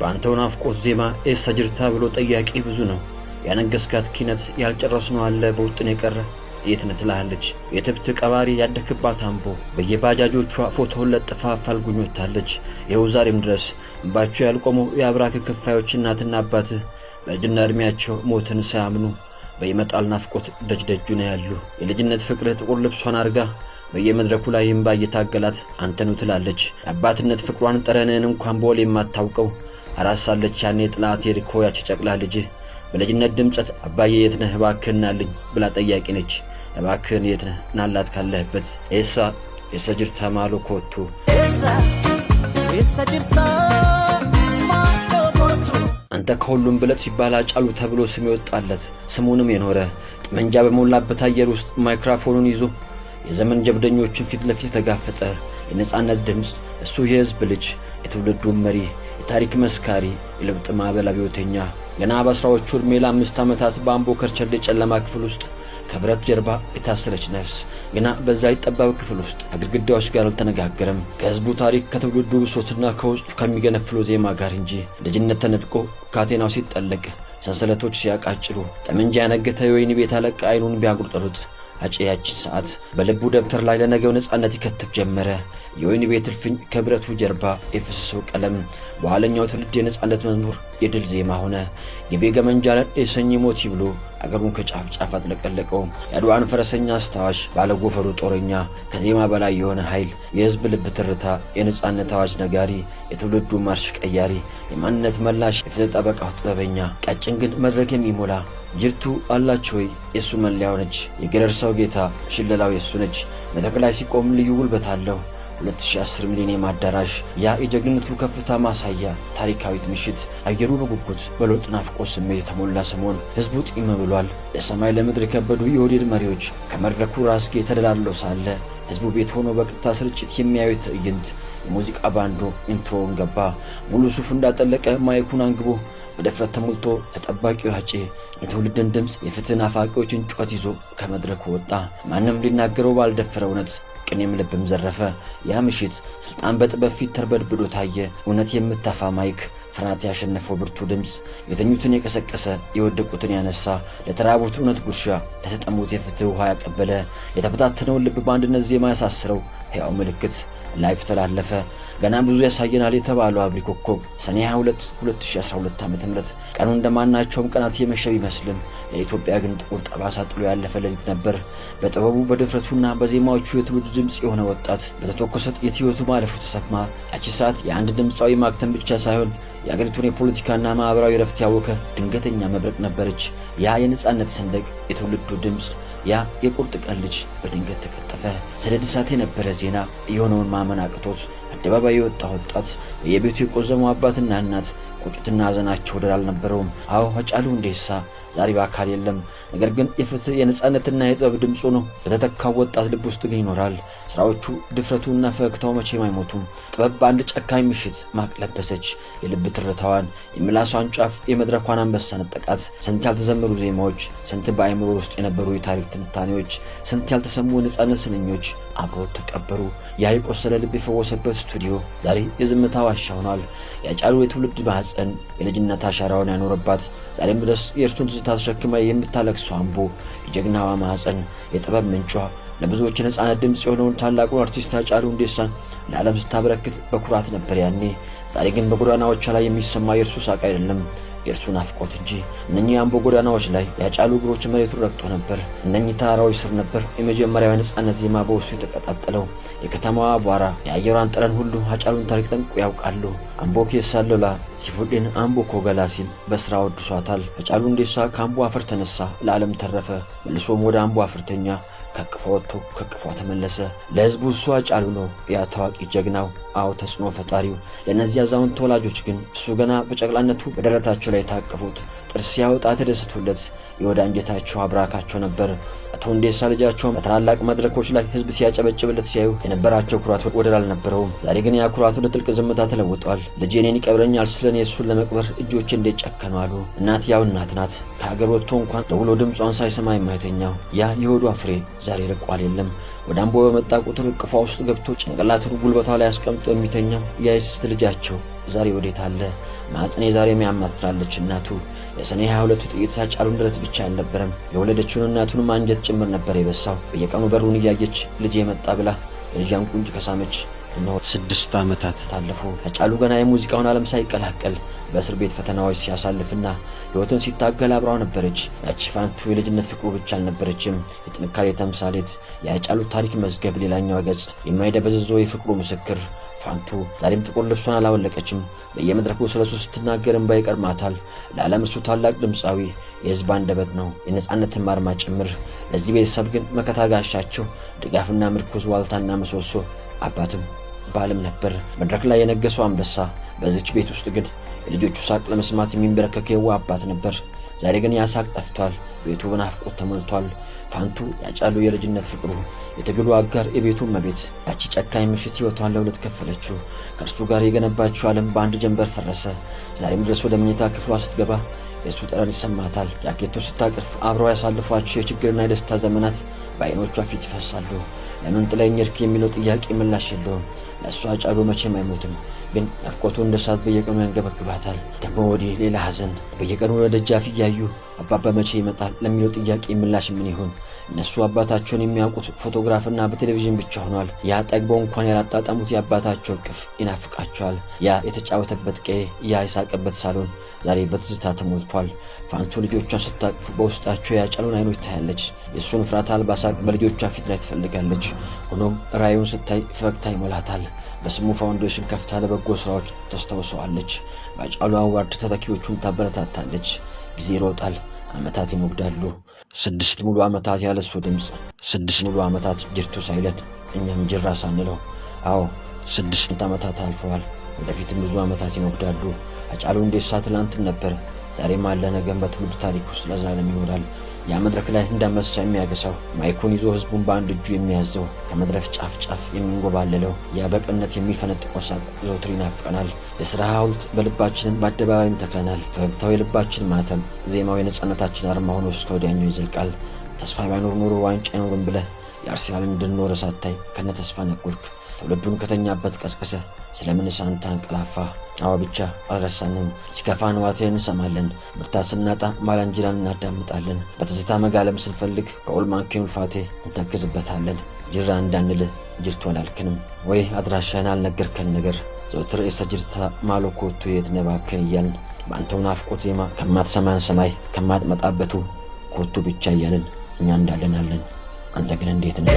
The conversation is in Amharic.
ባንተው ናፍቆት ዜማ ኤሰጅርታ ብሎ ጠያቂ ብዙ ነው ያነገስካት ኪነት ያልጨረስነው አለ በውጥን የቀረ የትነት ትላለች የትብት ቀባሪ ያደክባት አምቦ በየባጃጆቿ ፎቶውን ለጥፋ ፈልጉኞታለች ይኸው ዛሬም ድረስ እንባቸው ያልቆመው የአብራክ ክፋዮች እናትና አባት በእድና እድሜያቸው ሞትን ሳያምኑ በይመጣል ናፍቆት ደጅ ነው ያሉ የልጅነት ፍቅር ጥቁር ልብሷን አርጋ በየመድረኩ ላይ እንባ እየታገላት አንተኑ ትላለች አባትነት ፍቅሯን ጠረነን እንኳን ቦል የማታውቀው አራሳለች ያኔ ጥላት የሪኮ ያቺ ጨቅላ ልጅ በልጅነት ድምጸት አባዬ የት ነህ ባክህናልኝ ብላ ጠያቂ ነች እባክህን የት ነህ ናላት ካለህበት ኤሳ የሰጅርታ ማሎኮቱ የሰጅርታ ማሎኮቱ አንተ ከሁሉም ብለት ሲባል አጫሉ ተብሎ ስም ይወጣለት ስሙንም የኖረ ጠመንጃ በሞላበት አየር ውስጥ ማይክሮፎኑን ይዞ የዘመን ጀብደኞችን ፊት ለፊት ተጋፈጠ የነጻነት ድምጽ እሱ የህዝብ ልጅ የትውልዱ መሪ የታሪክ መስካሪ የለውጥ ማዕበል አብዮተኛ ገና በአስራዎቹ ዕድሜ ለ5 ዓመታት በአምቦ ከርቸሌ ጨለማ ክፍል ውስጥ ከብረት ጀርባ የታሰረች ነፍስ ገና በዛ ይጠባብ ክፍል ውስጥ ከግድግዳዎች ጋር አልተነጋገረም ከህዝቡ ታሪክ ከትውልዱ ብሶትና ከውስጡ ከሚገነፍለው ዜማ ጋር እንጂ ልጅነት ተነጥቆ ካቴናው ሲጠለቅ ሰንሰለቶች ሲያቃጭሉ ጠመንጃ ያነገተ የወይን ቤት አለቃ አይኑን ቢያጉርጠሩት አጨያችን ሰዓት በልቡ ደብተር ላይ ለነገው ነጻነት ይከተብ ጀመረ የወይን ቤት እልፍኝ ከብረቱ ጀርባ የፈሰሰው ቀለም በኋለኛው ትውልድ የነጻነት መዝሙር የድል ዜማ ሆነ የቤገ መንጃለ የሰኝ ሞት ይብሎ አገሩን ከጫፍ ጫፍ አጥለቀለቀው ያድዋን ፈረሰኛ አስታዋሽ ባለጎፈሩ ጦረኛ ከዜማ በላይ የሆነ ኃይል የህዝብ ልብ ትርታ የነጻነት አዋጅ ነጋሪ የትውልዱ ማርሽ ቀያሪ የማንነት መላሽ የፍትህ ጠበቃው ጥበበኛ ቀጭን ግን መድረክ የሚሞላ ጅርቱ አላቸው የሱ መለያው ነች የገረርሳው ጌታ ሽለላው የሱ ነች መድረክ ሲቆም ልዩ ጉልበት አለው 2010 ሚሊዮን አዳራሽ ያ የጀግንነቱ ከፍታ ማሳያ ታሪካዊት ምሽት አየሩ በጉጉት በለውጥ ናፍቆት ስሜት የተሞላ ሰሞን ህዝቡ ጢም ብሏል ለሰማይ ለምድር ከበዱ የወዴድ መሪዎች ከመድረኩ ራስጌ ተደላለው ሳለ ህዝቡ ቤት ሆኖ በቀጥታ ስርጭት የሚያዩት ትዕይንት የሙዚቃ ባንዱ ኢንትሮን ገባ ሙሉ ሱፍ እንዳጠለቀ ማይኩን አንግቦ በደፍረት ተሞልቶ ተጠባቂው ያጬ የትውልድን ድምጽ የፍትህን አፋቂዎችን ጩኸት ይዞ ከመድረኩ ወጣ ማንም ሊናገረው ባልደፈረው እውነት ቅኔም ልብም ዘረፈ ያ ምሽት ስልጣን በጥበብ ፊት ተርበድብዶ ታየ እውነት የምታፋ ማይክ ፍርሃት ያሸነፈው ብርቱ ድምጽ የተኙትን የቀሰቀሰ የወደቁትን ያነሳ ለተራቡት እውነት ጉርሻ ለተጠሙት የፍትህ ውሃ ያቀበለ የተበታተነውን ልብ በአንድነት ዜማ ያሳስረው ሕያው ምልክት ላይፍ ተላለፈ ገና ብዙ ያሳየናል የተባለው አብሪ ኮከብ ሰኔ 22 2012 ዓ.ም ቀኑ እንደማናቸውም ቀናት የመሸብ ይመስልም ለኢትዮጵያ ግን ጥቁር ጠባሳ ጥሎ ያለፈ ሌሊት ነበር በጥበቡ በድፍረቱና በዜማዎቹ የትውልድ ድምጽ የሆነ ወጣት በተተኮሰ ጥይት ሕይወቱ ማለፉ ተሰማ ያቺ ሰዓት የአንድ ድምጻዊ ማክተም ብቻ ሳይሆን የአገሪቱን የፖለቲካና ማህበራዊ ረፍት ያወከ ድንገተኛ መብረቅ ነበረች ያ የነጻነት ሰንደቅ የትውልዱ ድምጽ ያ የቁርጥ ቀን ልጅ በድንገት ተከተፈ ሰደድ እሳት የነበረ ዜና የሆነውን ማመን አቅቶት አደባባይ የወጣ ወጣት የቤቱ የቆዘሙ አባትና እናት ቁጭትና ሐዘናቸው ደራል ነበረውም አዎ ሃጫሉ ሁንዴሳ ዛሬ በአካል የለም ነገር ግን የፍትህ የነጻነትና የጥበብ ድምጹ ነው በተተካው ወጣት ልብ ውስጥ ግን ይኖራል ስራዎቹ ድፍረቱና ፈገግታው መቼም አይሞቱም ጥበብ በአንድ ጨካኝ ምሽት ማቅለበሰች የልብ ትርታዋን የምላሷን ጫፍ የመድረኳን አንበሳ ነጠቃት ስንት ያልተዘመሩ ዜማዎች ስንት በአይምሮ ውስጥ የነበሩ የታሪክ ትንታኔዎች ስንት ያልተሰሙ ነጻነት ስንኞች አብሮ ተቀበሩ ያ የቆሰለ ልብ የፈወሰበት ስቱዲዮ ዛሬ የዝምታ ዋሻ ሆኗል ያጫሉ የትውልድ ማህፀን የልጅነት አሻራውን ያኖረባት ዛሬም ድረስ የእርሱን ትዝታ ተሸክማ የምታለቅሰው አምቦ የጀግናዋ ማህፀን የጥበብ ምንጯ ለብዙዎች ነጻነት ድምጽ የሆነውን ታላቁን አርቲስት ሃጫሉ ሁንዴሳን ለዓለም ስታበረክት በኩራት ነበር ያኔ ዛሬ ግን በጎዳናዎች ላይ የሚሰማ የእርሱ ሳቅ አይደለም የእርሱ ናፍቆት እንጂ እነኚህ አምቦ ጎዳናዎች ላይ ያጫሉ እግሮች መሬቱን ረግጦ ነበር እነኚህ ተራራዎች ስር ነበር የመጀመሪያው ነጻነት ዜማ በውስጡ የተቀጣጠለው የከተማዋ አቧራ የአየሯን ጠረን ሁሉ ሃጫሉን ታሪክ ጠንቅቆ ያውቃሉ አምቦ ኬሳሎላ ሲፉድን አምቦ ኮገላ ሲል በስራ ወድሷታል ሃጫሉ ሁንዴሳ ከአምቦ አፈር ተነሳ ለዓለም ተረፈ መልሶም ወደ አምቦ አፈርተኛ ከቅፎቱ ከቅፎ ተመለሰ ለህዝቡ እሱ ሃጫሉ ነው ያ ታዋቂ ጀግናው አው ተጽኖ ፈጣሪው ለነዚያ ዛውን ተወላጆች ግን እሱ ገና በጨቅላነቱ በደረታቸው ላይ ታቀፉት ጥርስ ያወጣ ተደስቶለት የወዳንጀታቸው አብራካቸው ነበር አቶ ሁንዴሳ ልጃቸው በተላላቅ መድረኮች ላይ ህዝብ ሲያጨበጭብለት ሲያዩ የነበራቸው ኩራት ወደር አልነበረውም ዛሬ ግን ያ ኩራቱ ለጥልቅ ዝምታ ተለውጧል ልጄ እኔን ይቀብረኛል ስለኔ እሱን ለመቅበር እጆቼ እንደጨከኑ አሉ እናት ያው እናት ናት ከሀገር ወጥቶ እንኳን ደውሎ ድምጿን ሳይሰማ የማይተኛው ያ የሆዷ ፍሬ ዛሬ ርቋል የለም ወደ አምቦ በመጣ ቁጥር ቅፏ ውስጥ ገብቶ ጭንቅላቱን ጉልበቷ ላይ አስቀምጦ የሚተኛው ያ የስስት ልጃቸው ዛሬ ወዴት አለ? ማጽኔ ዛሬ የሚያማትራለች እናቱ። የሰኔ 22 ጥይት ያጫሉን ድረት ብቻ አልነበረም፣ የወለደችውን እናቱንም አንጀት ጭምር ነበር የበሳው። በየቀኑ በሩን እያየች ልጄ መጣ ብላ የልጇን ቁንጭ ከሳመች እነሆ 6 ዓመታት ታለፉ። ያጫሉ ገና የሙዚቃውን ዓለም ሳይቀላቀል በእስር ቤት ፈተናዎች ሲያሳልፍና ሕይወትን ሲታገል አብራው ነበረች። ያቺ ፋንቱ የልጅነት ፍቅሩ ብቻ አልነበረችም፣ የጥንካሬ ተምሳሌት፣ የያጫሉ ታሪክ መዝገብ ሌላኛው ገጽ፣ የማይደበዝዘው የፍቅሩ ምስክር። ፋንቱ ዛሬም ጥቁር ልብሷን አላወለቀችም። በየመድረኩ ስለሱ ስትናገር እንባ ይቀርማታል። ለዓለም እርሱ ታላቅ ድምፃዊ፣ የሕዝብ አንደበት ነው፣ የነጻነትን ማርማ ጭምር። ለዚህ ቤተሰብ ግን መከታ ጋሻቸው፣ ድጋፍና ምርኩዝ፣ ዋልታና ምሰሶ፣ አባትም ባልም ነበር። መድረክ ላይ የነገሰው አንበሳ፣ በዚች ቤት ውስጥ ግን የልጆቹ ሳቅ ለመስማት የሚንበረከክ የዋህ አባት ነበር። ዛሬ ግን ያ ሳቅ ጠፍቷል። ቤቱ በናፍቆት ተሞልቷል። ፋንቱ ያጫሉ የልጅነት ፍቅሩ፣ የትግሉ አጋር፣ የቤቱ እመቤት፣ ያቺ ጨካኝ ምሽት ሕይወቷን ለሁለት ከፈለችው። ከእርሱ ጋር የገነባችው ዓለም በአንድ ጀንበር ፈረሰ። ዛሬም ድረስ ወደ መኝታ ክፍሏ ስትገባ የእሱ ጠረን ይሰማታል። ጃኬቱ ስታቅፍ አብረው ያሳልፏቸው የችግርና የደስታ ዘመናት በዓይኖቿ ፊት ይፈሳሉ። ለምን ጥለኸኝ ሄድክ የሚለው ጥያቄ ምላሽ የለውም። ለእሷ ያጫሉ መቼም አይሞትም፣ ግን ናፍቆቱ እንደ እሳት በየቀኑ ያንገበግባታል። ደግሞ ወዲህ ሌላ ሐዘን። በየቀኑ ወደ ደጃፍ እያዩ አባባ መቼ ይመጣል ለሚለው ጥያቄ ምላሽ ምን ይሆን? እነሱ አባታቸውን የሚያውቁት ፎቶግራፍና በቴሌቪዥን ብቻ ሆኗል። ያ ጠግበው እንኳን ያላጣጣሙት የአባታቸው እቅፍ ይናፍቃቸዋል። ያ የተጫወተበት ቀዬ፣ ያ የሳቀበት ሳሎን ዛሬ በትዝታ ተሞልቷል። ፋንቱ ልጆቿን ስታቅፍ በውስጣቸው ያጫሉን አይኖች ታያለች። የእሱን ፍርሃት አልባ ሳቅ በልጆቿ ፊት ላይ ትፈልጋለች። ሆኖም ራእዩን ስታይ ፈገግታ ይሞላታል። በስሙ ፋውንዴሽን ከፍታ ለበጎ ስራዎች ታስታውሰዋለች። በአጫሉ አዋርድ ተተኪዎቹን ታበረታታለች። ጊዜ ይሮጣል፣ ዓመታት ይሞግዳሉ። 6 ሙሉ ዓመታት ያለሱ ድምፅ፣ 6 ሙሉ ዓመታት ጅርቱ ሳይለን እኛም ጅራ ሳንለው። አዎ 6 ዓመታት አልፈዋል። ወደፊትም ብዙ ዓመታት ይሞግዳሉ። ያጫሉ ሁንዴሳ ትላንትም ነበር፣ ዛሬም አለ፣ ነገም በትውልድ ታሪክ ውስጥ ለዘላለም ይኖራል። ያ መድረክ ላይ እንዳመሳ የሚያገሳው፣ ማይኩን ይዞ ህዝቡን በአንድ እጁ የሚያዘው፣ ከመድረክ ጫፍ ጫፍ የሚንጎባለለው፣ ያ በቅነት የሚፈነጥቀው ሳቅ ዘወትር ይናፍቀናል። የሥራ ሐውልት በልባችንም በአደባባይም ተክለናል። ፈገግታው የልባችን ማተም፣ ዜማው የነጻነታችን አርማ ሆኖ እስከ ወዲያኛው ይዘልቃል። ተስፋ ባይኖር ኖሮ ዋንጫ አይኖርም ብለህ የአርሰናልን እንድንኖር ሳታይ ከነ ተስፋ ነቁርክ። ትውልዱን ከተኛበት ቀስቅሰ ስለምን ሳንታ አንቀላፋ? አዎ ብቻ አልረሳንም። ሲከፋን ዋቴን እንሰማለን፣ ብርታት ስናጣ ማላንጅላን እናዳምጣለን። በትዝታ መጋለም ስንፈልግ ከኦልማንኬን ፋቴ እንተክዝበታለን። ጅራ እንዳንል ጅርቱ አላልክንም ወይ? አድራሻን አልነገርከን ነገር ዘወትር የሰጅርታ ማሎኮቱ የት ነባከን እያልን በአንተው ናፍቆት ዜማ ከማትሰማን ሰማይ ከማትመጣበቱ ኮቱ ብቻ እያልን እኛ እንዳለናለን። አንተ ግን እንዴት ነው?